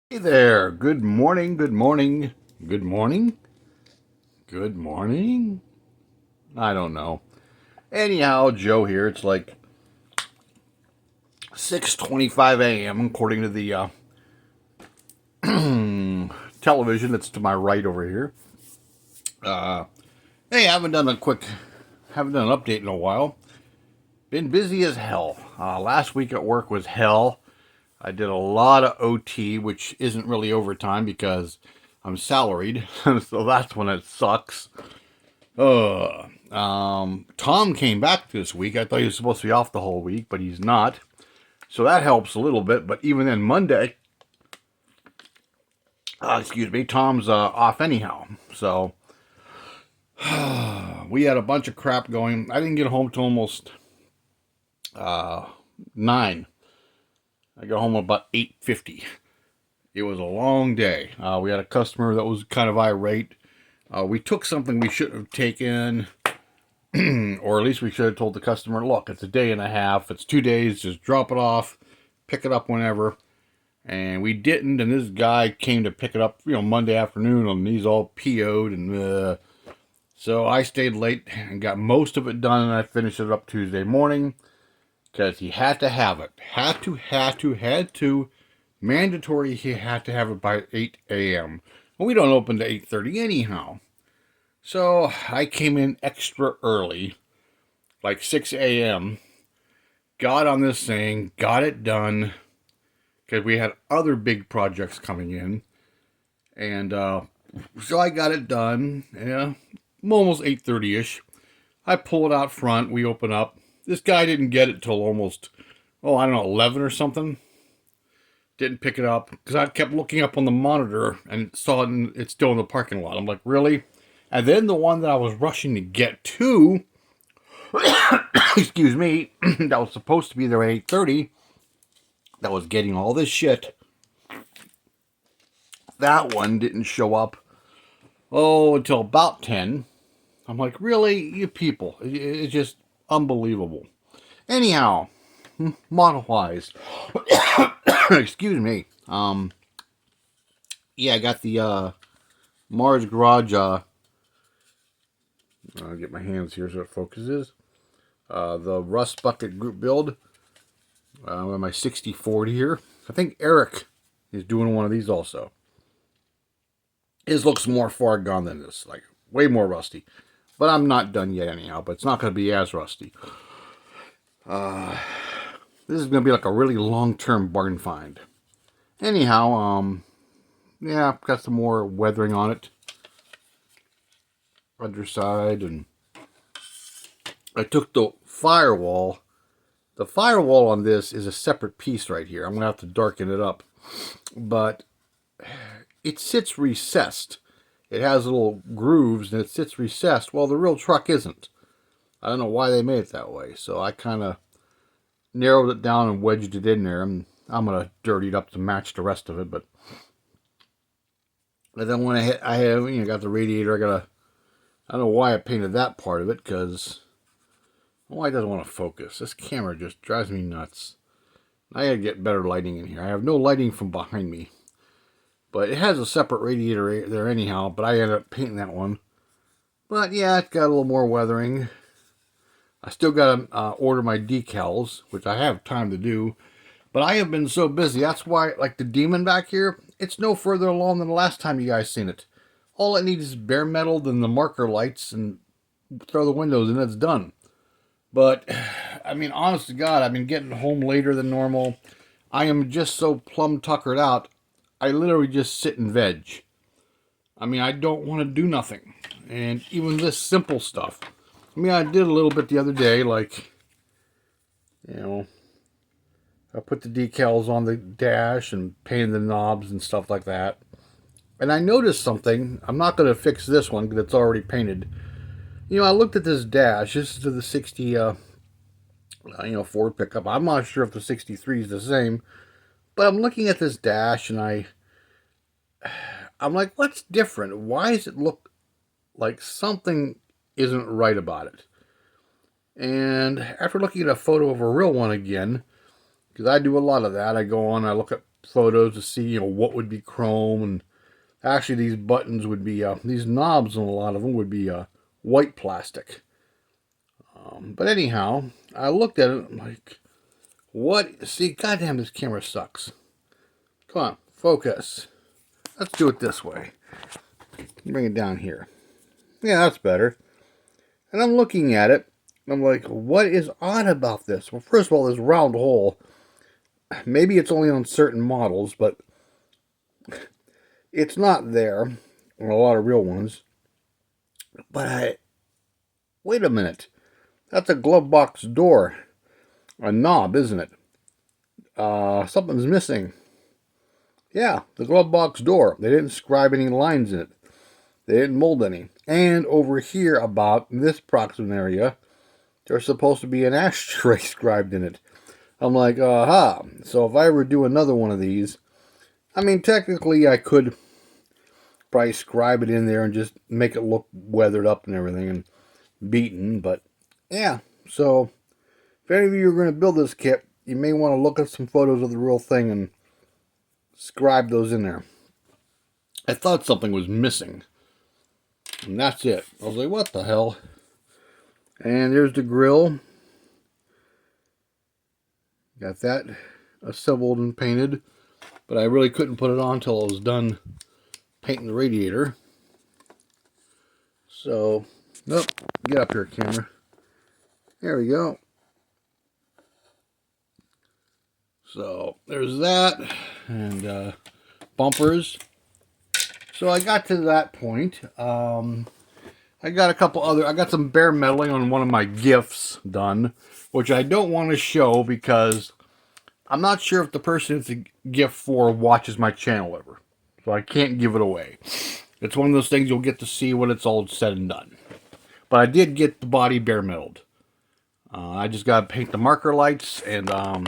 Hey there. Good morning. Good morning. Good morning. Good morning. I don't know. Anyhow, Joe here. It's like 6:25 a.m. according to the television that's to my right over here. Uh, hey, I haven't done an update in a while. Been busy as hell. Last week at work was hell. I did a lot of OT, which isn't really overtime because I'm salaried, so that's when it sucks. Tom came back this week. I thought he was supposed to be off the whole week, but he's not. So that helps a little bit. But even then, Monday, excuse me, Tom's off anyhow. So we had a bunch of crap going. I didn't get home till almost 9. I got home about 8:50. It was a long day. We had a customer that was kind of irate. We took something we shouldn't have taken. Or at least we should have told the customer, look, it's a day and a half, it's 2 days, just drop it off, pick it up whenever. And we didn't, and this guy came to pick it up, Monday afternoon, and he's all PO'd, and so I stayed late and got most of it done, and I finished it up Tuesday morning, because he had to have it. Had to, mandatory, he had to have it by 8 a.m. Well, we don't open to 8:30 anyhow. So I came in extra early, like 6 a.m., got on this thing, got it done, because we had other big projects coming in. And so I got it done. Yeah, almost 8:30ish. I pull it out front. We open up. This guy didn't get it till almost, I don't know, 11 or something. Didn't pick it up because I kept looking up on the monitor and saw it, and it's still in the parking lot. I'm like, really? And then the one that I was rushing to get to, excuse me, that was supposed to be there at 8:30, that was getting all this shit. That one didn't show up, until about 10. I'm like, really? You people. It's just unbelievable. Anyhow, model wise, excuse me. Yeah, I got the Mars Garage. I'll get my hands here so it focuses. The Rust Bucket Group Build. With my 6040 here. I think Eric is doing one of these also. His looks more far gone than this, like way more rusty. But I'm not done yet anyhow, but it's not going to be as rusty. This is going to be like a really long-term barn find. Anyhow, yeah, got some more weathering on it. Underside, and I took the firewall. The firewall on this is a separate piece right here. I'm going to have to darken it up. But it sits recessed. It has little grooves and it sits recessed. Well, the real truck isn't. I don't know why they made it that way. So I kind of narrowed it down and wedged it in there. I'm going to dirty it up to match the rest of it. But then when I have, got the radiator, I don't know why I painted that part of it, because it doesn't want to focus. This camera just drives me nuts. I gotta get better lighting in here. I have no lighting from behind me. But it has a separate radiator there anyhow, but I ended up painting that one. But yeah, it's got a little more weathering. I still gotta order my decals, which I have time to do. But I have been so busy. That's why, like the Demon back here, it's no further along than the last time you guys seen it. All it needs is bare metal and the marker lights, and throw the windows and it's done. But, I mean, honest to God, I've been getting home later than normal. I am just so plumb tuckered out, I literally just sit and veg. I mean, I don't want to do nothing. And even this simple stuff. I mean, I did a little bit the other day, like, I put the decals on the dash and painted the knobs and stuff like that. And I noticed something. I'm not going to fix this one because it's already painted. I looked at this dash. This is to the 60, Ford pickup. I'm not sure if the 63 is the same, but I'm looking at this dash and I'm like, what's different? Why does it look like something isn't right about it? And after looking at a photo of a real one again, because I do a lot of that, I go on, I look at photos to see, you know, what would be chrome. And actually, these buttons would be, these knobs on a lot of them would be white plastic. But anyhow, I looked at it, I'm like, what? See, goddamn, this camera sucks. Come on, focus. Let's do it this way. Bring it down here. Yeah, that's better. And I'm looking at it. I'm like, what is odd about this? Well, first of all, this round hole. Maybe it's only on certain models, but it's not there on a lot of real ones. But wait a minute. That's a glove box door. A knob, isn't it? Something's missing. Yeah, the glove box door. They didn't scribe any lines in it. They didn't mold any. And over here, about this proximate area, there's supposed to be an ashtray scribed in it. I'm like, aha. So if I ever do another one of these, I mean, technically I could probably scribe it in there and just make it look weathered up and everything and beaten. But yeah, so if any of you are going to build this kit, you may want to look at some photos of the real thing and scribe those in there. I thought something was missing. And that's it. I was like, what the hell? And there's the grill. Got that assembled and painted. But I really couldn't put it on until I was done painting the radiator. So, nope. Get up here, camera. There we go. So, there's that. And bumpers. So I got to that point. I got a couple other, I got some bare metaling on one of my gifts done, which I don't want to show because I'm not sure if the person it's a gift for watches my channel ever. So I can't give it away. It's one of those things you'll get to see when it's all said and done. But I did get the body bare metaled. I just got to paint the marker lights and a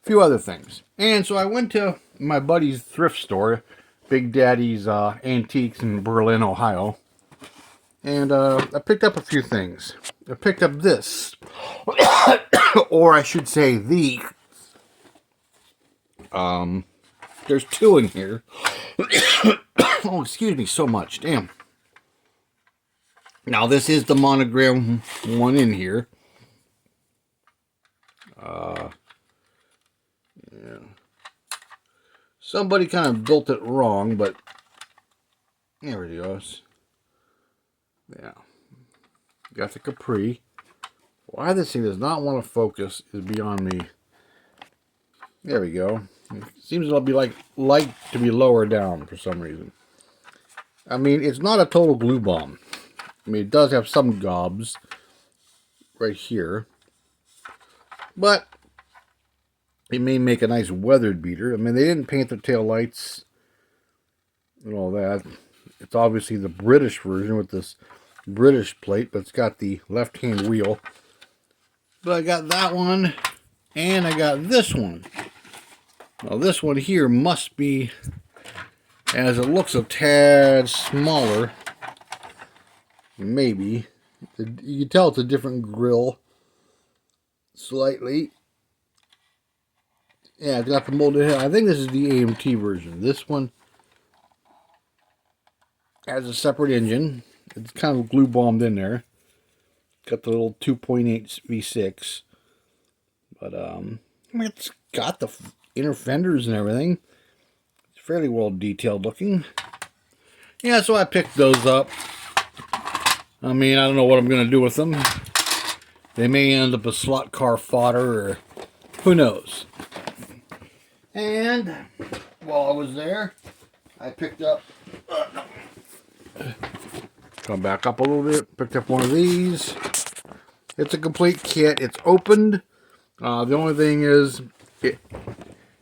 few other things. And so I went to my buddy's thrift store, Big Daddy's Antiques in Berlin, Ohio. And I picked up a few things. I picked up this. Or I should say the. There's two in here. Oh, excuse me so much. Damn. Now, this is the monogram one in here. Yeah. Somebody kind of built it wrong, but there it goes. Yeah. Got the Capri. Why this thing does not want to focus is beyond me. There we go. It seems it'll be like to be lower down for some reason. I mean, it's not a total glue bomb. I mean, it does have some gobs right here. But it may make a nice weathered beater. I mean, they didn't paint the tail lights and all that. It's obviously the British version with this British plate, but it's got the left-hand wheel. But I got that one, and I got this one. Now, this one here must be, as it looks a tad smaller, maybe. You can tell it's a different grill, slightly. Yeah, it's got the molded head. I think this is the AMT version. This one has a separate engine. It's kind of glue bombed in there. Got the little 2.8 V6. But, I mean, it's got the inner fenders and everything. It's fairly well detailed looking. Yeah, so I picked those up. I mean, I don't know what I'm going to do with them. They may end up a slot car fodder, or who knows. And while I was there, I picked up, come back up a little bit, picked up one of these. It's a complete kit. It's opened. The only thing is,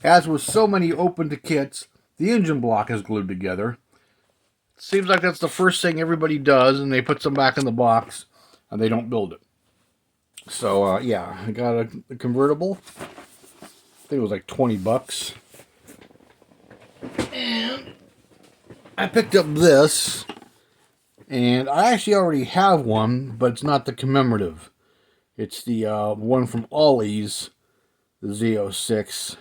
as with so many opened kits, the engine block is glued together. Seems like that's the first thing everybody does, and they put some back in the box, and they don't build it. So, yeah, I got a convertible. I think it was like 20 bucks. And I picked up this, and I actually already have one, but it's not the commemorative. It's the one from Ollie's, the Z06.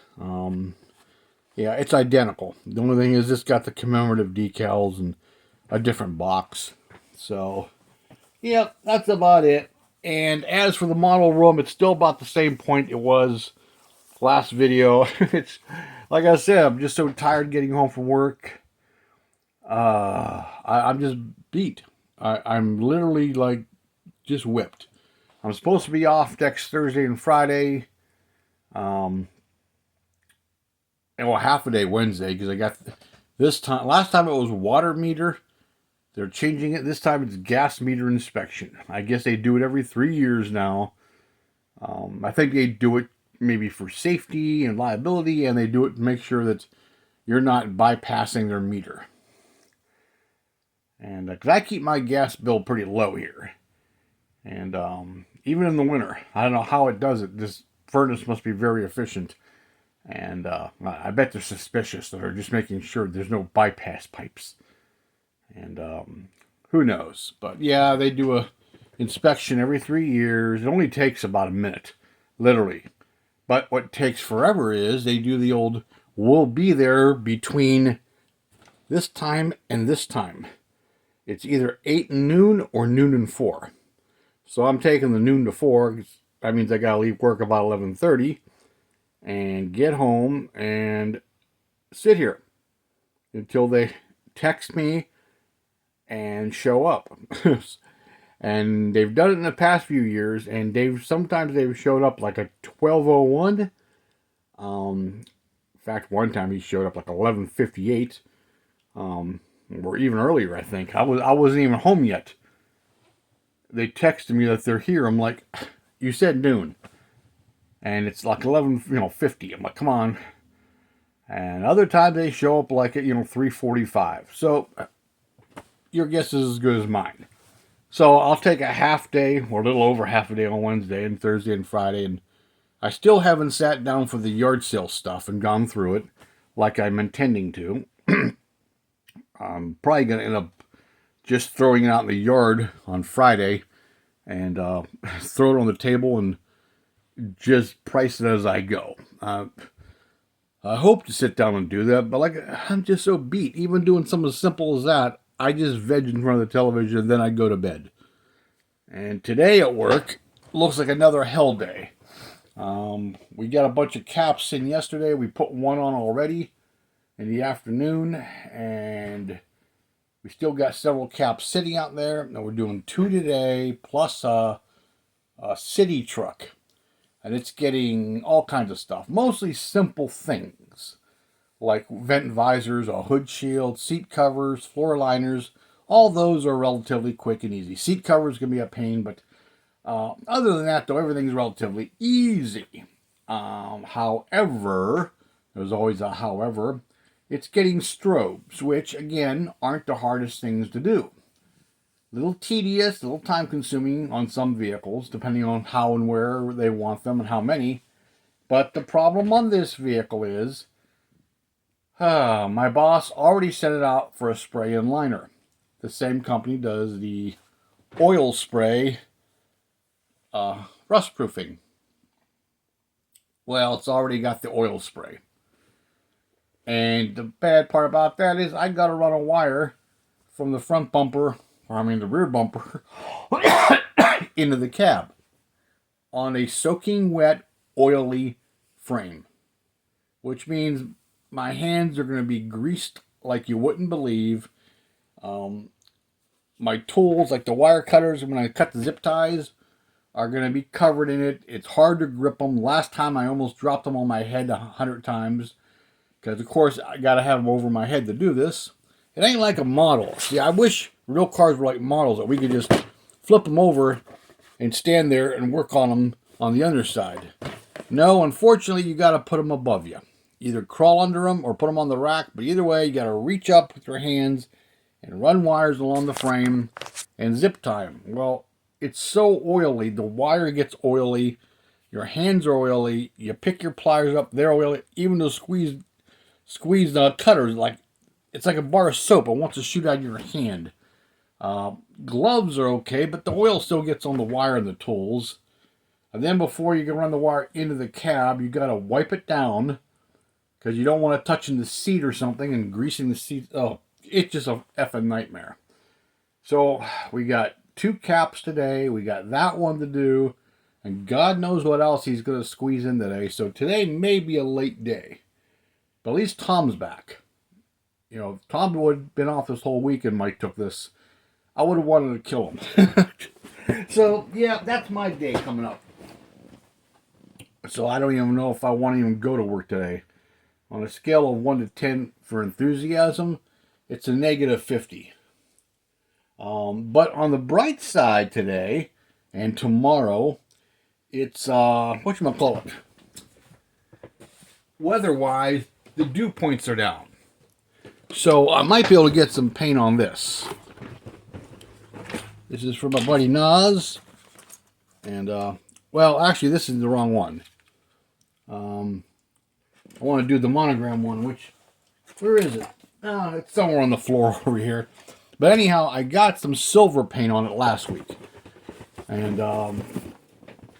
Yeah, it's identical. The only thing is this got the commemorative decals and a different box. So, yeah, that's about it. And as for the model room, it's still about the same point it was last video. It's like I said, I'm just so tired getting home from work. I'm just beat. I'm literally like just whipped. I'm supposed to be off next Thursday and Friday. Um, and well, half a day Wednesday because I got this time. Last time it was water meter. They're changing it. This time it's gas meter inspection. I guess they do it every 3 years now. I think they do it maybe for safety and liability, and they do it to make sure that you're not bypassing their meter. And because I keep my gas bill pretty low here, and even in the winter, I don't know how it does it. This furnace must be very efficient, and I bet they're suspicious. They're just making sure there's no bypass pipes. And who knows? But yeah, they do a inspection every 3 years. It only takes about a minute, literally. But what takes forever is they do the old, we'll be there between this time and this time. It's either 8 and noon or noon and 4. So I'm taking the noon to 4. That means I gotta leave work about 11:30 and get home and sit here until they text me and show up. And they've done it in the past few years, and sometimes they've showed up like a 12:01. In fact, one time he showed up like 11:58, or even earlier. I think I wasn't even home yet. They texted me that they're here. I'm like, you said noon, and it's like 11:50. I'm like, come on. And other times they show up like at 3:45. So your guess is as good as mine. So I'll take a half day, or a little over half a day on Wednesday and Thursday and Friday, and I still haven't sat down for the yard sale stuff and gone through it like I'm intending to. I'm probably going to end up just throwing it out in the yard on Friday and throw it on the table and just price it as I go. I hope to sit down and do that, but I'm just so beat. Even doing something as simple as that, I just veg in front of the television, then I go to bed. And today at work looks like another hell day. We got a bunch of caps in yesterday. We put one on already in the afternoon, and we still got several caps sitting out there. And we're doing 2 today, plus a city truck. And it's getting all kinds of stuff, mostly simple things like vent visors, a hood shield, seat covers, floor liners. All those are relatively quick and easy. Seat covers can be a pain, but other than that, though, everything's relatively easy. However, there's always a however, it's getting strobes, which, again, aren't the hardest things to do. A little tedious, a little time consuming on some vehicles, depending on how and where they want them and how many. But the problem on this vehicle is, my boss already sent it out for a spray and liner. The same company does the oil spray rust proofing. Well, it's already got the oil spray. And the bad part about that is I got to run a wire from the front bumper, the rear bumper, into the cab on a soaking wet, oily frame. Which means my hands are going to be greased like you wouldn't believe. My tools, like the wire cutters, when I cut the zip ties, are going to be covered in it. It's hard to grip them. Last time I almost dropped them on my head 100 times. Because, of course, I got to have them over my head to do this. It ain't like a model. See, I wish real cars were like models, that we could just flip them over and stand there and work on them on the underside. No, unfortunately, you got to put them above you. Either crawl under them or put them on the rack. But either way, you got to reach up with your hands and run wires along the frame and zip tie them. Well, it's so oily. The wire gets oily. Your hands are oily. You pick your pliers up, they're oily. Even those squeeze cutters, it's like a bar of soap. It wants to shoot out of your hand. Gloves are okay, but the oil still gets on the wire and the tools. And then before you can run the wire into the cab, you got to wipe it down because you don't want it touching the seat or something and greasing the seat. Oh, it's just a effing nightmare. So we got 2 caps today. We got that one to do. And God knows what else he's going to squeeze in today. So today may be a late day. But at least Tom's back. You know, if Tom would have been off this whole week and Mike took this, I would have wanted to kill him. So, yeah, that's my day coming up. So I don't even know if I want to even go to work today. On a scale of 1 to 10 for enthusiasm, it's a -50. But on the bright side today and tomorrow, it's, whatchamacallit? Weather-wise, the dew points are down. So I might be able to get some paint on this. This is from my buddy Nas. And, well, actually, this is the wrong one. I want to do the monogram one, which, where is it? Oh, it's somewhere on the floor over here. But anyhow, I got some silver paint on it last week. And, oh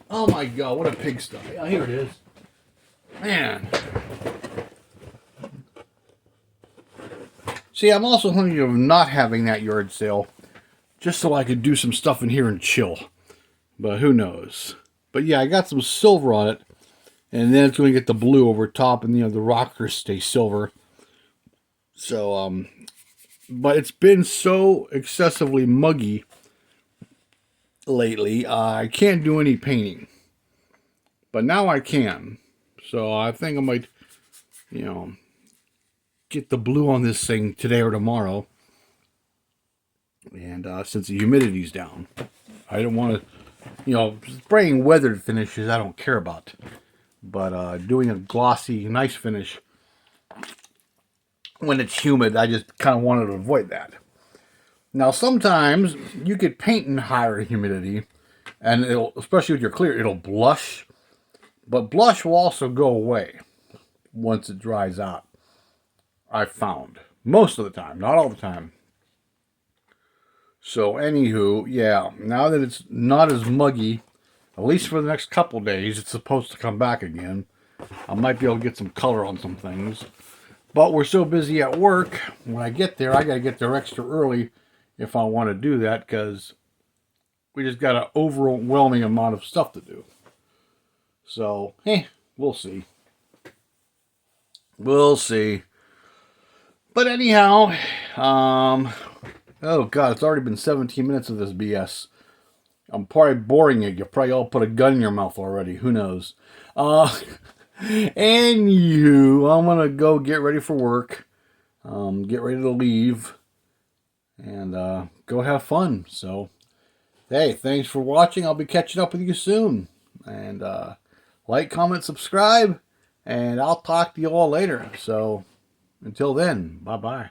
my God, what a pigsty. Oh, here it is. Man. See, I'm also thinking of not having that yard sale, just so I could do some stuff in here and chill. But who knows? But yeah, I got some silver on it. And then it's going to get the blue over top, and, you know, the rockers stay silver. So, but it's been so excessively muggy lately, I can't do any painting. But now I can. So I think I might, you know, get the blue on this thing today or tomorrow. And since the humidity's down, I don't want to, you know, spraying weathered finishes I don't care about. But doing a glossy, nice finish when it's humid, I just kind of wanted to avoid that. Now, sometimes you could paint in higher humidity, and it'll, especially with your clear, it'll blush. But blush will also go away once it dries out, I've found. Most of the time, not all the time. So, anywho, yeah, now that it's not as muggy, at least for the next couple days, it's supposed to come back again. I might be able to get some color on some things. But we're so busy at work, when I get there, I got to get there extra early if I want to do that, because we just got an overwhelming amount of stuff to do. So, we'll see. We'll see. But anyhow, oh God, it's already been 17 minutes of this BS. I'm probably boring you. You probably all put a gun in your mouth already. Who knows? Anywho, I'm going to go get ready for work. Get ready to leave. And go have fun. So, hey, thanks for watching. I'll be catching up with you soon. And like, comment, subscribe. And I'll talk to you all later. So, until then, bye-bye.